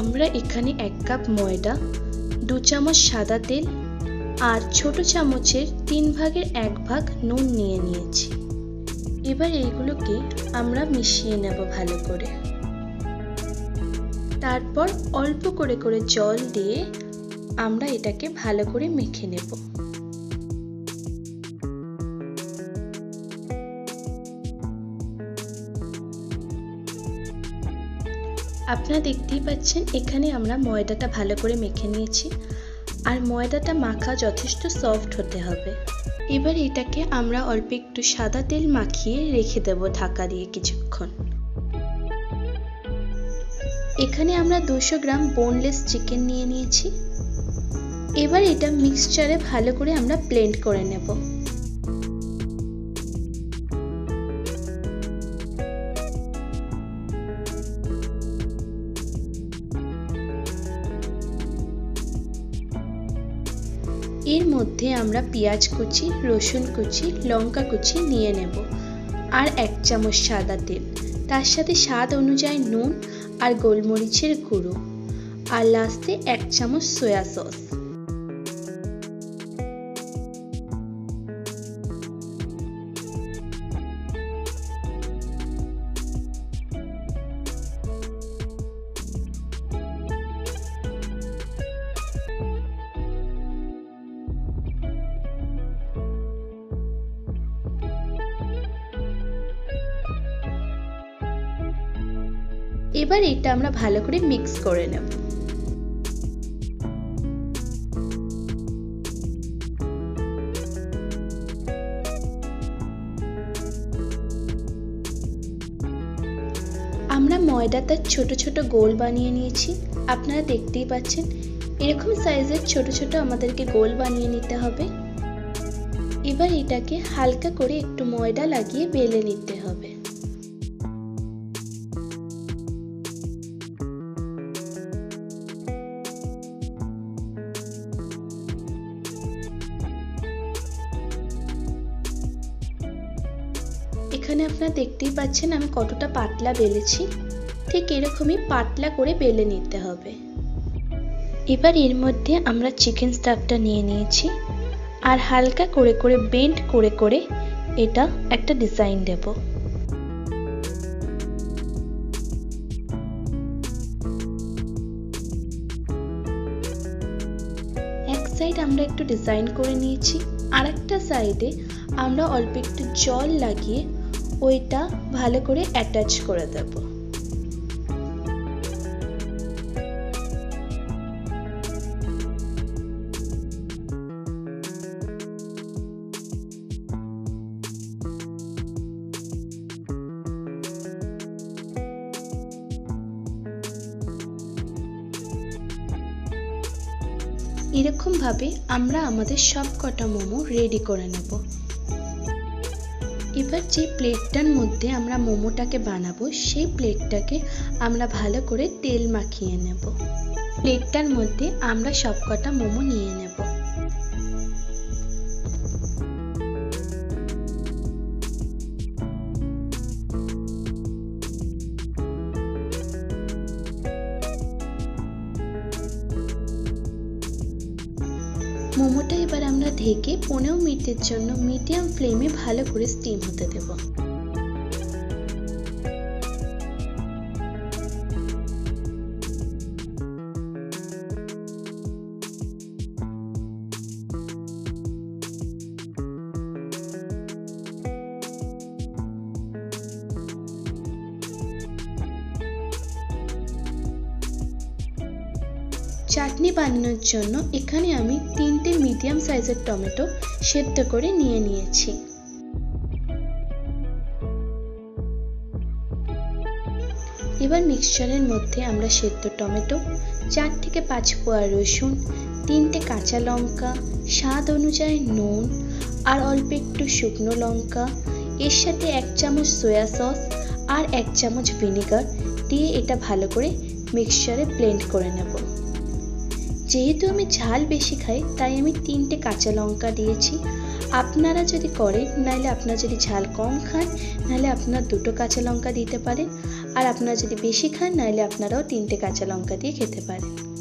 আমরা এখানে 1 কাপ ময়দা, 2 চামচ সাদা তেল আর ছোট চামচের 3 ভাগের 1 ভাগ নুন নিয়ে নিয়েছি। এবার এইগুলোকে আমরা মিশিয়ে নেব ভালো করে। তারপর অল্প করে করে জল দিয়ে আমরা এটাকে ভালো করে মেখে নেব। আপনারা দেখতেই পাচ্ছেন এখানে আমরা ময়দাটা ভালো করে মেখে নিয়েছি আর ময়দাটা মাখা যথেষ্ট সফট হতে হবে। এবার এটাকে আমরা অল্প একটু সাদা তেল মাখিয়ে রেখে দেব ঢাকা দিয়ে কিছুক্ষণ। এখানে আমরা 200 গ্রাম বোনলেস চিকেন নিয়ে নিয়েছি। এবার এটা মিক্সচারে ভালো করে আমরা ব্লেন্ড করে নেব। এর মধ্যে আমরা পেঁয়াজ কুচি, রসুন কুচি, লঙ্কা কুচি নিয়ে নেব আর 1 চামচ সাদা তেল, তার সাথে স্বাদ অনুযায়ী নুন আর গোলমরিচের গুঁড়ো আর লাস্টে 1 চামচ সয়া সস। এবার এটা আমরা ভালো করে মিক্স করে নেব। আমরা ময়দাটা ছোট ছোট গোল বানিয়ে নিয়েছি। আপনারা দেখতেই পাচ্ছেন এরকম সাইজের ছোট ছোট আমাদেরকে গোল বানিয়ে নিতে হবে। এবার এটাকে হালকা করে একটু ময়দা লাগিয়ে বেলে নিতে হবে। এখানে আপনারা দেখতেই পাচ্ছেন আমি কতটা পাতলা বেলেছি, ঠিক এরকমই পাতলা করে বেলে নিতে হবে। এবার এর মধ্যে আমরা চিকেন স্টাফটা নিয়ে নিয়েছি আর হালকা করে করে বেন্ড করে করে এটা একটা ডিজাইন দেব। এক সাইড আমরা একটু ডিজাইন করে নিয়েছি, আর একটা সাইডে আমরা অল্প একটু জল লাগিয়ে ওইটা ভালো করে অ্যাটাচ করে দেব। এরকম ভাবে আমরা আমাদের সব কটা মোমো রেডি করে নেব। এবার যে প্লেটটার মধ্যে আমরা মোমোটাকে বানাবো সেই প্লেটটাকে আমরা ভালো করে তেল মাখিয়ে নেব। প্লেটটার মধ্যে আমরা সব কটা মোমো নিয়ে নেব। মোমোটা এবার আমরা ঢেকে 15 মিনিটের জন্য মিডিয়াম ফ্লেমে ভালো করে স্টিম হতে দেব। চাটনি বানানোর জন্য এখানে আমি 3টে মিডিয়াম সাইজের টমেটো সেদ্ধ করে নিয়ে নিয়েছি। এবার মিক্সচারের মধ্যে আমরা সেদ্ধ টমেটো, 4 থেকে 5 কোয়া রসুন, 3টে কাঁচা লঙ্কা, স্বাদ অনুযায়ী নুন আর অল্প একটু শুকনো লঙ্কা, এর সাথে 1 চামচ সয়া সস আর 1 চামচ ভিনেগার দিয়ে এটা ভালো করে মিক্সচারে ব্লেন্ড করে নেব। যেহেতু আমি ঝাল বেশি খাই তাই আমি 3টে কাঁচা লঙ্কা দিয়েছি। আপনারা যদি করেন, নাহলে আপনারা যদি ঝাল কম খান নাহলে আপনারা 2টো কাঁচা লঙ্কা দিতে পারেন। আর আপনারা যদি বেশি খান নাহলে আপনারাও 3টে কাঁচা লঙ্কা দিয়ে খেতে পারেন।